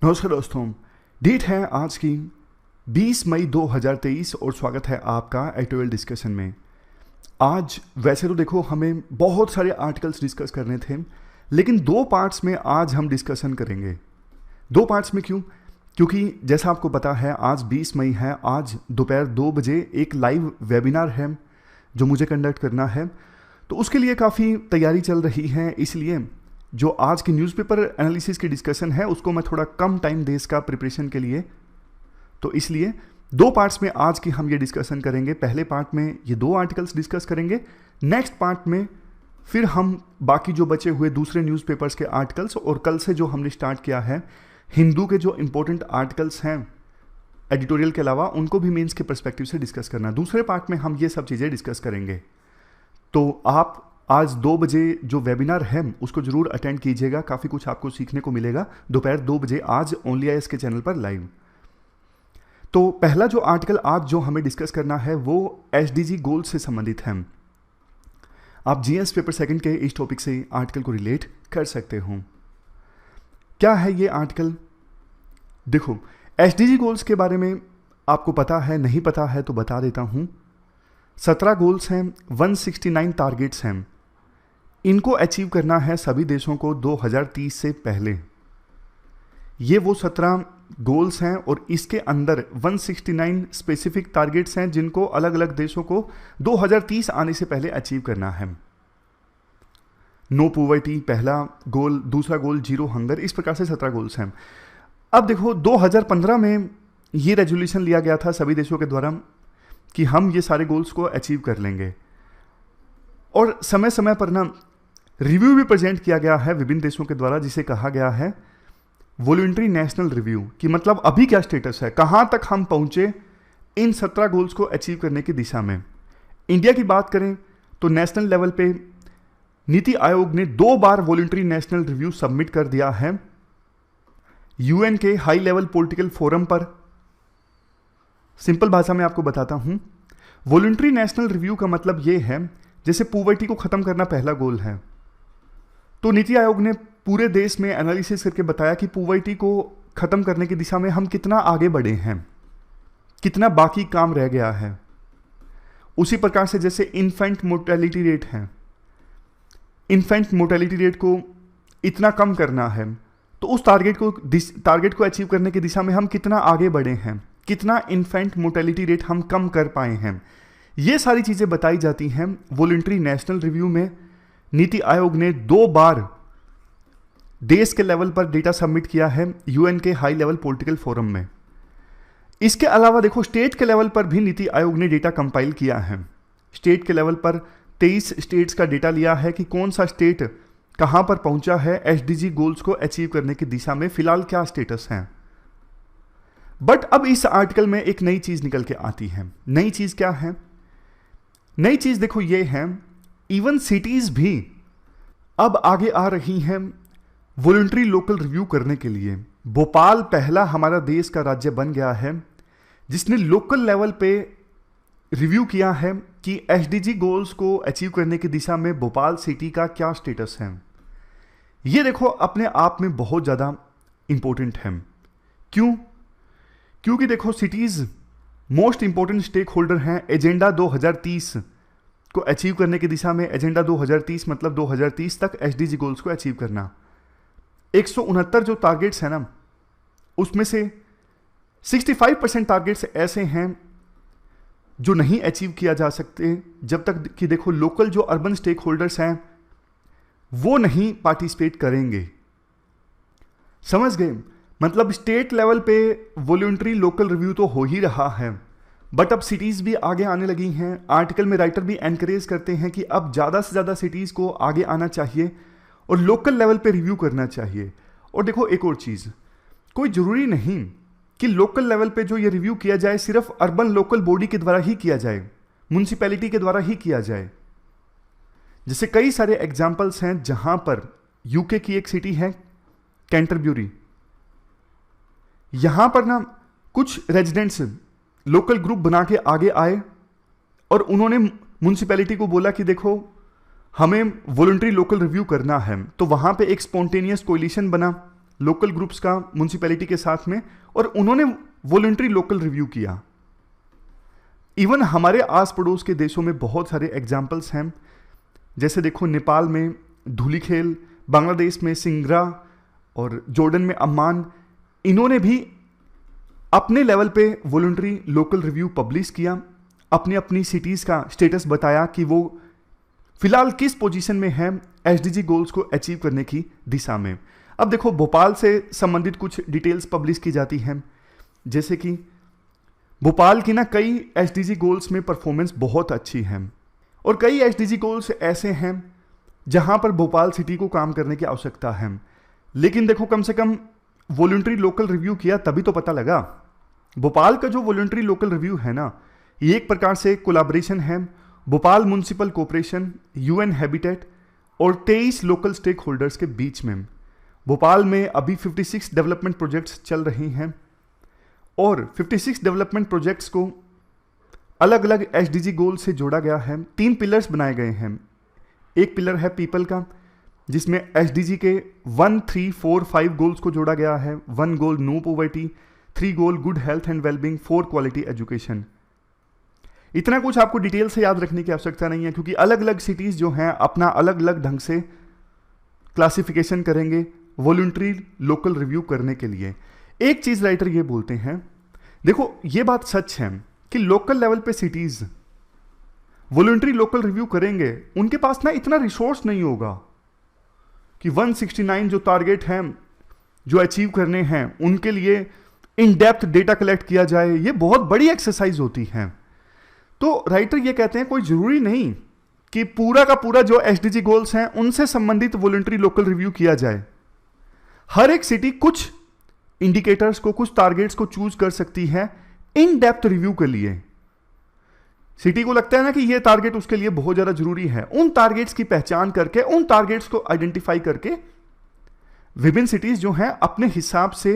नमस्कार दोस्तों, डेट है आज की 20 मई 2023 और स्वागत है आपका एटोएल डिस्कशन में। आज वैसे तो देखो हमें बहुत सारे आर्टिकल्स डिस्कस करने थे, लेकिन दो पार्ट्स में आज हम डिस्कशन करेंगे। दो पार्ट्स में क्यों? क्योंकि जैसा आपको पता है आज 20 मई है, आज दोपहर 2 बजे एक लाइव वेबिनार है जो मुझे कंडक्ट करना है, तो उसके लिए काफ़ी तैयारी चल रही है। इसलिए जो आज की न्यूज़पेपर एनालिसिस की डिस्कशन है उसको मैं थोड़ा कम टाइम दे इसका प्रिपरेशन के लिए, तो इसलिए दो पार्ट्स में आज की हम ये डिस्कशन करेंगे। पहले पार्ट में ये दो आर्टिकल्स डिस्कस करेंगे, नेक्स्ट पार्ट में फिर हम बाकी जो बचे हुए दूसरे न्यूज़पेपर्स के आर्टिकल्स और कल से जो हमने स्टार्ट किया है हिंदू के जो इंपॉर्टेंट आर्टिकल्स हैं एडिटोरियल के अलावा, उनको भी मेंस के पर्सपेक्टिव से डिस्कस करना। दूसरे पार्ट में हम ये सब चीज़ें डिस्कस करेंगे। तो आप आज 2 बजे जो वेबिनार है उसको जरूर अटेंड कीजिएगा, काफ़ी कुछ आपको सीखने को मिलेगा दोपहर 2 बजे आज ओनली आईएएस के चैनल पर लाइव। तो पहला जो आर्टिकल आज जो हमें डिस्कस करना है वो एसडीजी गोल से संबंधित है। आप जीएस पेपर सेकंड के इस टॉपिक से आर्टिकल को रिलेट कर सकते हो। क्या है ये आर्टिकल? देखो, एसडीजी गोल्स के बारे में आपको पता है, नहीं पता है तो बता देता हूं। 17 गोल्स हैं, 169 टारगेट्स हैं। इनको अचीव करना है सभी देशों को 2030 से पहले। ये वो 17 गोल्स हैं और इसके अंदर 169 स्पेसिफिक टारगेट्स हैं जिनको अलग अलग देशों को 2030 आने से पहले अचीव करना है। नो पॉवर्टी पहला गोल, दूसरा गोल जीरो हंगर, इस प्रकार से 17 गोल्स हैं। अब देखो 2015 में ये रेजोल्यूशन लिया गया था सभी देशों के द्वारा कि हम ये सारे गोल्स को अचीव कर लेंगे, और समय समय पर ना रिव्यू भी प्रेजेंट किया गया है विभिन्न देशों के द्वारा, जिसे कहा गया है वॉलंटरी नेशनल रिव्यू, कि मतलब अभी क्या स्टेटस है, कहां तक हम पहुंचे इन 17 गोल्स को अचीव करने की दिशा में। इंडिया की बात करें तो नेशनल लेवल पे नीति आयोग ने 2 बार वॉलंटरी नेशनल रिव्यू सबमिट कर दिया है यूएन के हाई लेवल पॉलिटिकल फोरम पर। सिंपल भाषा में आपको बताता हूं, वॉलंटरी नेशनल रिव्यू का मतलब यह है जैसे पॉवर्टी को खत्म करना पहला गोल है, तो नीति आयोग ने पूरे देश में एनालिसिस करके बताया कि पॉवर्टी को खत्म करने की दिशा में हम कितना आगे बढ़े हैं, कितना बाकी काम रह गया है। उसी प्रकार से जैसे इन्फेंट मोर्टेलिटी रेट है, इन्फेंट मोर्टेलिटी रेट को इतना कम करना है, तो उस टारगेट को अचीव करने की दिशा में हम कितना आगे बढ़े हैं, कितना इन्फेंट मोर्टेलिटी रेट हम कम कर पाए हैं। ये सारी चीज़ें बताई जाती हैं वॉलंटरी नेशनल रिव्यू में। नीति आयोग ने 2 बार देश के लेवल पर डेटा सबमिट किया है यूएन के हाई लेवल पॉलिटिकल फोरम में। इसके अलावा देखो स्टेट के लेवल पर भी नीति आयोग ने डेटा कंपाइल किया है। स्टेट के लेवल पर 23 स्टेट्स का डेटा लिया है कि कौन सा स्टेट कहां पर पहुंचा है एसडीजी गोल्स को अचीव करने की दिशा में, फिलहाल क्या स्टेटस है। बट अब इस आर्टिकल में एक नई चीज निकल के आती है। नई चीज क्या है? नई चीज देखो ये है, इवन सिटीज भी अब आगे आ रही हैं वॉलंटरी लोकल रिव्यू करने के लिए। भोपाल पहला हमारा देश का राज्य बन गया है जिसने लोकल लेवल पे रिव्यू किया है कि एसडीजी गोल्स को अचीव करने की दिशा में भोपाल सिटी का क्या स्टेटस है। ये देखो अपने आप में बहुत ज़्यादा इंपॉर्टेंट है। क्यों? क्योंकि देखो cities most important stakeholder हैं एजेंडा 2030 को अचीव करने की दिशा में। एजेंडा 2030 मतलब 2030 तक एसडीजी गोल्स को अचीव करना। 169 जो टारगेट्स हैं ना, उसमें से 65% टारगेट्स ऐसे हैं जो नहीं अचीव किया जा सकते जब तक कि देखो लोकल जो अर्बन स्टेक होल्डर्स हैं वो नहीं पार्टिसिपेट करेंगे। समझ गए? मतलब स्टेट लेवल पे वॉलंटरी लोकल रिव्यू तो हो ही रहा है, बट अब सिटीज़ भी आगे आने लगी हैं। आर्टिकल में राइटर भी एनकरेज करते हैं कि अब ज़्यादा से ज़्यादा सिटीज़ को आगे आना चाहिए और लोकल लेवल पे रिव्यू करना चाहिए। और देखो एक और चीज़, कोई ज़रूरी नहीं कि लोकल लेवल पे जो ये रिव्यू किया जाए सिर्फ अर्बन लोकल बॉडी के द्वारा ही किया जाए, म्यूनसिपैलिटी के द्वारा ही किया जाए। जैसे कई सारे एग्जाम्पल्स हैं जहाँ पर यूके की एक सिटी है कैंटरबरी, यहाँ पर ना कुछ रेजिडेंट्स लोकल ग्रुप बना के आगे आए और उन्होंने म्यूनसिपैलिटी को बोला कि देखो हमें वॉलंटरी लोकल रिव्यू करना है। तो वहाँ पे एक स्पॉन्टेनियस कोलिशन बना लोकल ग्रुप्स का म्यूनसिपैलिटी के साथ में, और उन्होंने वॉलंटरी लोकल रिव्यू किया। इवन हमारे आस पड़ोस के देशों में बहुत सारे एग्जाम्पल्स हैं, जैसे देखो नेपाल में धूलीखेल, बांग्लादेश में सिंगरा और जॉर्डन में अम्मान। इन्होंने भी अपने लेवल पे वॉलंटरी लोकल रिव्यू पब्लिश किया, अपनी अपनी सिटीज़ का स्टेटस बताया कि वो फिलहाल किस पोजीशन में है एसडीजी गोल्स को अचीव करने की दिशा में। अब देखो भोपाल से संबंधित कुछ डिटेल्स पब्लिश की जाती हैं, जैसे कि भोपाल की ना कई एसडीजी गोल्स में परफॉर्मेंस बहुत अच्छी है, और कई एसडीजी गोल्स ऐसे हैं जहां पर भोपाल सिटी को काम करने की आवश्यकता है। लेकिन देखो कम से कम वॉलंटरी लोकल रिव्यू किया तभी तो पता लगा। भोपाल का जो वॉलंटरी लोकल रिव्यू है ना, ये एक प्रकार से कोलैबोरेशन है Bhopal municipal corporation, UN habitat और 23 लोकल स्टेक होल्डर्स के बीच में। भोपाल में अभी 56 डेवलपमेंट प्रोजेक्ट्स चल रही हैं, और 56 डेवलपमेंट प्रोजेक्ट्स को अलग अलग एसडीजी गोल से जोड़ा गया है। 3 पिलर्स बनाए गए हैं। एक पिलर है पीपल का, जिसमें एसडीजी के 1, 3, 4, 5 गोल्स को जोड़ा गया है। 1 goal no poverty, 3 goal good health and wellbeing, 4 quality education. इतना कुछ आपको डिटेल से याद रखने की आवश्यकता नहीं है, क्योंकि अलग अलग सिटीज़ जो हैं अपना अलग अलग ढंग से क्लासिफिकेशन करेंगे वॉलंटरी लोकल रिव्यू करने के लिए। एक चीज़ राइटर ये बोलते हैं, देखो ये बात सच है कि लोकल लेवल पे सिटीज़ वॉलंटरी लोकल रिव्यू करेंगे, उनके पास ना इतना रिसोर्स नहीं होगा कि 169 जो टारगेट हैं जो अचीव करने हैं उनके लिए इन डेप्थ डेटा कलेक्ट किया जाए। ये बहुत बड़ी एक्सरसाइज होती है। तो राइटर ये कहते हैं कोई जरूरी नहीं कि पूरा का पूरा जो एसडीजी गोल्स हैं उनसे संबंधित वॉलंटरी लोकल रिव्यू किया जाए। हर एक सिटी कुछ इंडिकेटर्स को, कुछ टारगेट्स को चूज कर सकती है इन डेप्थ रिव्यू के लिए। सिटी को लगता है ना कि ये टारगेट उसके लिए बहुत ज्यादा जरूरी है, उन टारगेट्स की पहचान करके, उन टारगेट्स को आइडेंटिफाई करके विभिन्न सिटीज जो हैं अपने हिसाब से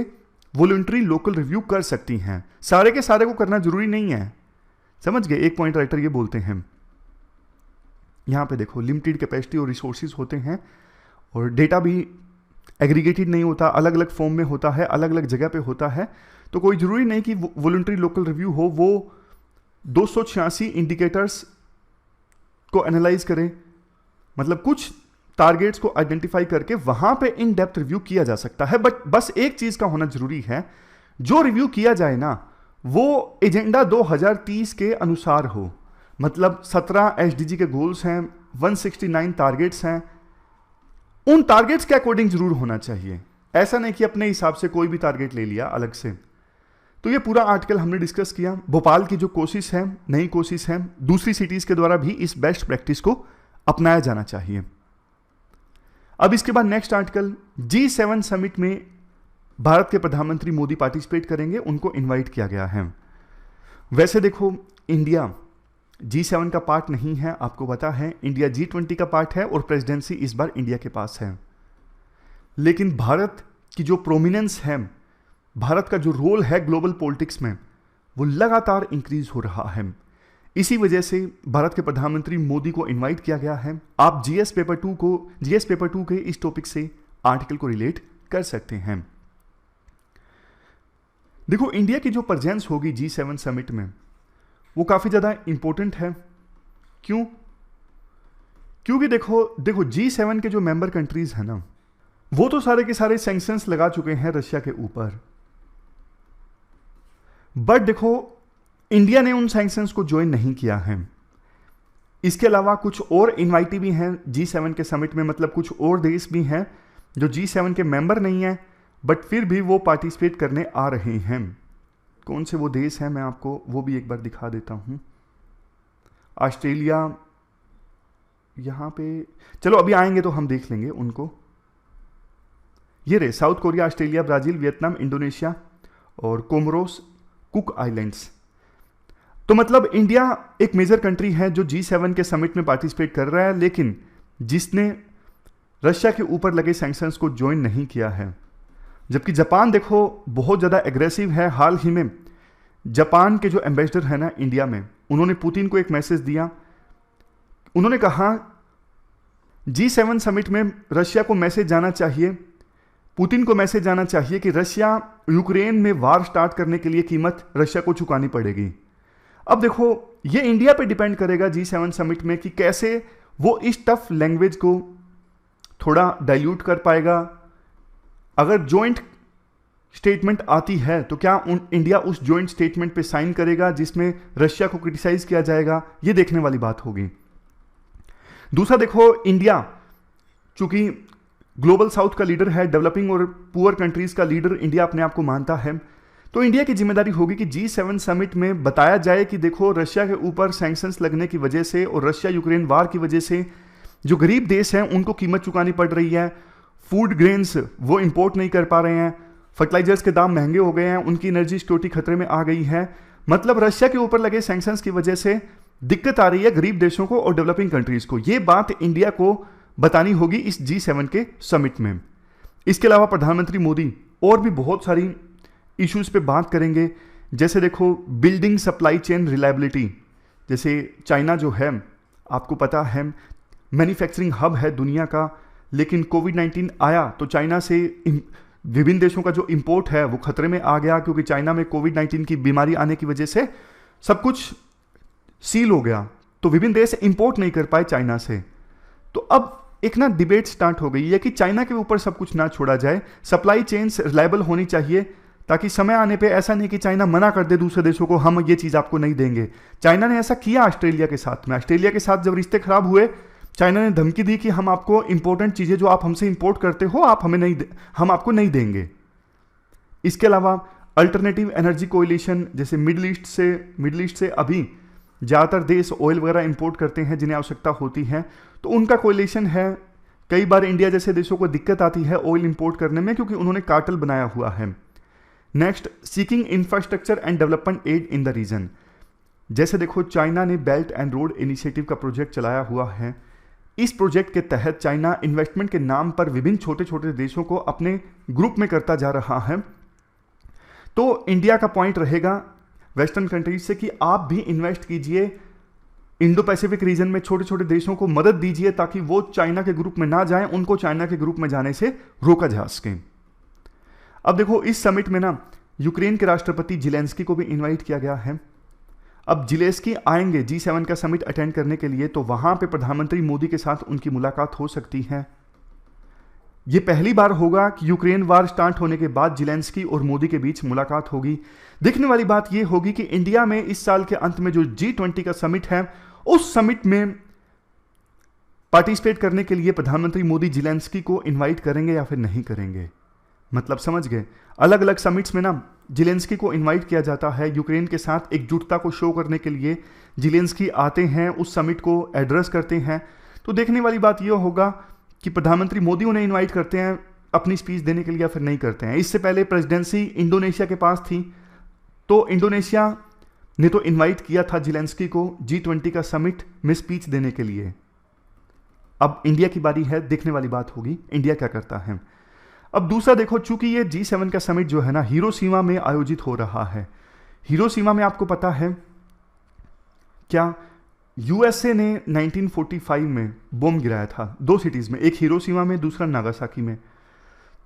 वॉलंटरी लोकल रिव्यू कर सकती हैं। सारे के सारे को करना जरूरी नहीं है। समझ गए? एक पॉइंट राइटर ये बोलते हैं, यहां पे देखो लिमिटेड कैपेसिटी और रिसोर्सेज होते हैं, और डेटा भी एग्रीगेटेड नहीं होता, अलग अलग फॉर्म में होता है, अलग अलग जगह पे होता है। तो कोई जरूरी नहीं कि वॉलंटरी लोकल रिव्यू हो वो 286 इंडिकेटर्स को एनालाइज करें। मतलब कुछ टारगेट्स को आइडेंटिफाई करके वहां पे इन डेप्थ रिव्यू किया जा सकता है। बट बस एक चीज का होना जरूरी है, जो रिव्यू किया जाए ना वो एजेंडा 2030 के अनुसार हो। मतलब 17 एसडीजी के गोल्स हैं, 169 टारगेट्स हैं, उन टारगेट्स के अकॉर्डिंग जरूर होना चाहिए। ऐसा नहीं कि अपने हिसाब से कोई भी टारगेट ले लिया अलग से। तो ये पूरा आर्टिकल हमने डिस्कस किया। भोपाल की जो कोशिश है, नई कोशिश है, दूसरी सिटीज के द्वारा भी इस बेस्ट प्रैक्टिस को अपनाया जाना चाहिए। अब इसके बाद नेक्स्ट आर्टिकल, G7 समिट में भारत के प्रधानमंत्री मोदी पार्टिसिपेट करेंगे, उनको इनवाइट किया गया है। वैसे देखो इंडिया G7 का पार्ट नहीं है, आपको पता है। इंडिया G20 का पार्ट है और प्रेसिडेंसी इस बार इंडिया के पास है। लेकिन भारत की जो प्रोमिनेंस है, भारत का जो रोल है ग्लोबल पॉलिटिक्स में, वो लगातार इंक्रीज हो रहा है। इसी वजह से भारत के प्रधानमंत्री मोदी को इनवाइट किया गया है। आप जीएस पेपर 2 के इस टॉपिक से आर्टिकल को रिलेट कर सकते हैं। देखो इंडिया की जो प्रेजेंस होगी G7 समिट में वो काफी ज्यादा इंपॉर्टेंट है। क्यों? क्योंकि देखो G7 के जो मेंबर कंट्रीज है ना, वो तो सारे के सारे सैंक्शंस लगा चुके हैं रशिया के ऊपर। बट देखो इंडिया ने उन सैंक्शंस को ज्वाइन नहीं किया है। इसके अलावा कुछ और इनवाइटी भी हैं G7 के समिट में। मतलब कुछ और देश भी हैं जो G7 के मेंबर नहीं हैं बट फिर भी वो पार्टिसिपेट करने आ रहे हैं। कौन से वो देश हैं मैं आपको वो भी एक बार दिखा देता हूं। ऑस्ट्रेलिया, यहां पे चलो अभी आएंगे तो हम देख लेंगे उनको। ये रहे south Korea, Australia, Brazil, Vietnam, Indonesia और कोमोरोस, कुक आइलैंड्स। तो मतलब इंडिया एक मेजर कंट्री है जो G7 के समिट में पार्टिसिपेट कर रहा है, लेकिन जिसने रशिया के ऊपर लगे सैंक्शंस को ज्वाइन नहीं किया है। जबकि जापान देखो बहुत ज़्यादा एग्रेसिव है। हाल ही में जापान के जो एम्बेसडर है ना इंडिया में, उन्होंने पुतिन को एक मैसेज दिया। उन्होंने कहा G7 समिट में रशिया को मैसेज जाना चाहिए पुतिन को मैसेज जाना चाहिए कि रशिया यूक्रेन में वार स्टार्ट करने के लिए कीमत रशिया को चुकानी पड़ेगी। अब देखो, ये इंडिया पे डिपेंड करेगा G7 समिट में कि कैसे वो इस टफ लैंग्वेज को थोड़ा डाइल्यूट कर पाएगा। अगर जॉइंट स्टेटमेंट आती है तो क्या इंडिया उस जॉइंट स्टेटमेंट पे साइन करेगा जिसमें रशिया को क्रिटिसाइज किया जाएगा, ये देखने वाली बात होगी। दूसरा देखो, इंडिया चूंकि ग्लोबल साउथ का लीडर है, डेवलपिंग और पुअर कंट्रीज का लीडर इंडिया अपने आप को मानता है, तो इंडिया की जिम्मेदारी होगी कि G7 समिट में बताया जाए कि देखो रशिया के ऊपर सैंक्शंस लगने की वजह से और रशिया यूक्रेन वार की वजह से जो गरीब देश हैं उनको कीमत चुकानी पड़ रही है। फूड ग्रेन्स वो इंपोर्ट नहीं कर पा रहे हैं, फर्टिलाइजर्स के दाम महंगे हो गए हैं, उनकी एनर्जी सिक्योरिटी खतरे में आ गई है। मतलब रशिया के ऊपर लगे सैंक्शंस की वजह से दिक्कत आ रही है गरीब देशों को और डेवलपिंग कंट्रीज को। ये बात इंडिया को बतानी होगी इस G7 के समिट में। इसके अलावा प्रधानमंत्री मोदी और भी बहुत सारी इश्यूज पे बात करेंगे, जैसे देखो बिल्डिंग सप्लाई चेन रिलायबिलिटी। जैसे चाइना जो है, आपको पता है मैन्युफैक्चरिंग हब है दुनिया का, लेकिन कोविड-19 आया तो चाइना से विभिन्न देशों का जो इंपोर्ट है वो खतरे में आ गया, क्योंकि चाइना में कोविड-19 की बीमारी आने की वजह से सब कुछ सील हो गया, तो विभिन्न देश इंपोर्ट नहीं कर पाए चाइना से। तो अब एक ना डिबेट स्टार्ट हो गई है कि चाइना के ऊपर सब कुछ ना छोड़ा जाए, सप्लाई चेन्स रिलायबल होनी चाहिए, ताकि समय आने पे ऐसा नहीं कि चाइना मना कर दे दूसरे देशों को, हम ये चीज़ आपको नहीं देंगे। चाइना ने ऐसा किया ऑस्ट्रेलिया के साथ में। ऑस्ट्रेलिया के साथ जब रिश्ते खराब हुए, चाइना ने धमकी दी कि हम आपको इंपॉर्टेंट चीज़ें जो आप हमसे इंपोर्ट करते हो हम आपको नहीं देंगे। इसके अलावा अल्टरनेटिव एनर्जी कोएलिशन, जैसे मिडिल ईस्ट से अभी ज़्यादातर देश ऑयल वगैरह इंपोर्ट करते हैं जिन्हें आवश्यकता होती है, तो उनका कोएलिशन है। कई बार इंडिया जैसे देशों को दिक्कत आती है ऑयल इंपोर्ट करने में, क्योंकि उन्होंने कार्टेल बनाया हुआ है। Next, seeking infrastructure and development aid in the region. जैसे देखो, चाइना ने बेल्ट एंड रोड इनिशिएटिव का प्रोजेक्ट चलाया हुआ है। इस प्रोजेक्ट के तहत चाइना इन्वेस्टमेंट के नाम पर विभिन्न छोटे छोटे देशों को अपने ग्रुप में करता जा रहा है। तो इंडिया का पॉइंट रहेगा वेस्टर्न कंट्रीज से कि आप भी इन्वेस्ट कीजिए, इंडो पैसिफिक रीजन में छोटे छोटे देशों को मदद दीजिए ताकि वो चाइना के ग्रुप में ना जाएं, उनको चाइना के ग्रुप में जाने से रोका जा सके। अब देखो, इस समिट में ना यूक्रेन के राष्ट्रपति ज़ेलेंस्की को भी इनवाइट किया गया है। अब ज़ेलेंस्की आएंगे G7 का समिट अटेंड करने के लिए, तो वहां पे प्रधानमंत्री मोदी के साथ उनकी मुलाकात हो सकती है। ये पहली बार होगा कि यूक्रेन वार स्टार्ट होने के बाद ज़ेलेंस्की और मोदी के बीच मुलाकात होगी। देखने वाली बात यह होगी कि इंडिया में इस साल के अंत में जो G20 का समिट है, उस समिट में पार्टिसिपेट करने के लिए प्रधानमंत्री मोदी ज़ेलेंस्की को इनवाइट करेंगे या फिर नहीं करेंगे। मतलब समझ गए, अलग अलग समिट्स में ना ज़ेलेंस्की को इनवाइट किया जाता है यूक्रेन के साथ एकजुटता को शो करने के लिए। ज़ेलेंस्की आते हैं, उस समिट को एड्रेस करते हैं। तो देखने वाली बात यह होगा कि प्रधानमंत्री मोदी उन्हें इनवाइट करते हैं अपनी स्पीच देने के लिए या फिर नहीं करते हैं। इससे पहले प्रेसिडेंसी इंडोनेशिया के पास थी, तो इंडोनेशिया ने तो इनवाइट किया था ज़ेलेंस्की को G20 का समिट में स्पीच देने के लिए। अब इंडिया की बारी है, देखने वाली बात होगी इंडिया क्या करता है। अब दूसरा देखो, चूंकि ये G7 का समिट जो है ना हिरोशिमा में आयोजित हो रहा है। हिरोशिमा में आपको पता है क्या, यूएसए ने 1945 में बम गिराया था 2 सिटीज़ में, एक हिरोशिमा में, दूसरा नागासाकी में।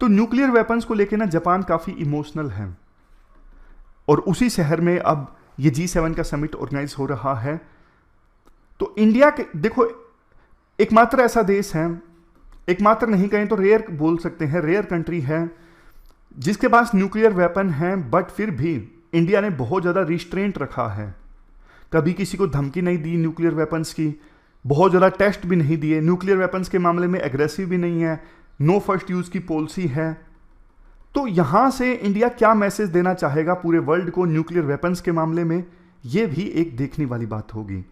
तो न्यूक्लियर वेपन्स को लेकर ना जापान काफ़ी इमोशनल है, और उसी शहर में अब ये G7 का समिट ऑर्गेनाइज हो रहा है। तो इंडिया के देखो, एकमात्र ऐसा देश है, एकमात्र नहीं कहें तो रेयर बोल सकते हैं, रेयर कंट्री है जिसके पास न्यूक्लियर वेपन है, बट फिर भी इंडिया ने बहुत ज़्यादा रिस्ट्रेंट रखा है। कभी किसी को धमकी नहीं दी न्यूक्लियर वेपन्स की, बहुत ज़्यादा टेस्ट भी नहीं दिए, न्यूक्लियर वेपन्स के मामले में एग्रेसिव भी नहीं है, नो फर्स्ट यूज़ की पॉलिसी है। तो यहाँ से इंडिया क्या मैसेज देना चाहेगा पूरे वर्ल्ड को न्यूक्लियर वेपन्स के मामले में, ये भी एक देखने वाली बात होगी।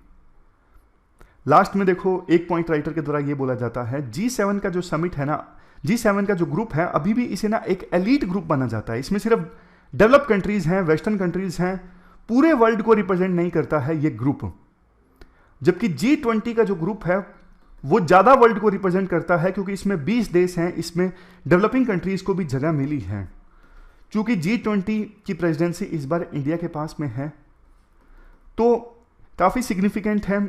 लास्ट में देखो, एक पॉइंट राइटर के द्वारा ये बोला जाता है G7 का जो समिट है ना, G7 का जो ग्रुप है, अभी भी इसे ना एक एलीट ग्रुप माना जाता है। इसमें सिर्फ डेवलप कंट्रीज हैं, वेस्टर्न कंट्रीज हैं, पूरे वर्ल्ड को रिप्रेजेंट नहीं करता है ये ग्रुप। जबकि G20 का जो ग्रुप है वो ज़्यादा वर्ल्ड को रिप्रेजेंट करता है, क्योंकि इसमें 20 देश हैं, इसमें डेवलपिंग कंट्रीज को भी जगह मिली है। चूंकि G20 की प्रेसिडेंसी इस बार इंडिया के पास में है, तो काफ़ी सिग्निफिकेंट है।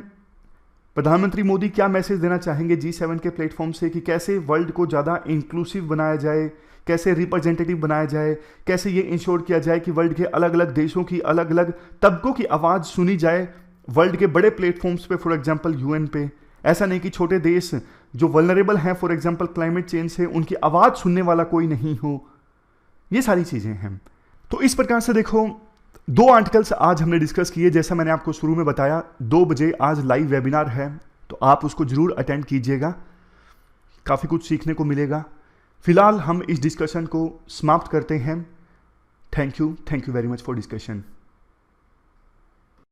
प्रधानमंत्री मोदी क्या मैसेज देना चाहेंगे G7 के प्लेटफॉर्म से कि कैसे वर्ल्ड को ज़्यादा इंक्लूसिव बनाया जाए, कैसे रिप्रेजेंटेटिव बनाया जाए, कैसे ये इंश्योर किया जाए कि वर्ल्ड के अलग अलग देशों की अलग अलग तबकों की आवाज़ सुनी जाए वर्ल्ड के बड़े प्लेटफॉर्म्स पे, फॉर एग्जांपल UN पे। ऐसा नहीं कि छोटे देश जो वल्नरेबल हैं, फॉर एग्जांपल क्लाइमेट चेंज से, उनकी आवाज़ सुनने वाला कोई नहीं हो। ये सारी चीज़ें हैं। तो इस प्रकार से देखो, 2 आर्टिकल्स आज हमने डिस्कस किए। जैसा मैंने आपको शुरू में बताया, 2 बजे आज लाइव वेबिनार है, तो आप उसको जरूर अटेंड कीजिएगा, काफ़ी कुछ सीखने को मिलेगा। फिलहाल हम इस डिस्कशन को समाप्त करते हैं। Thank you very much for discussion.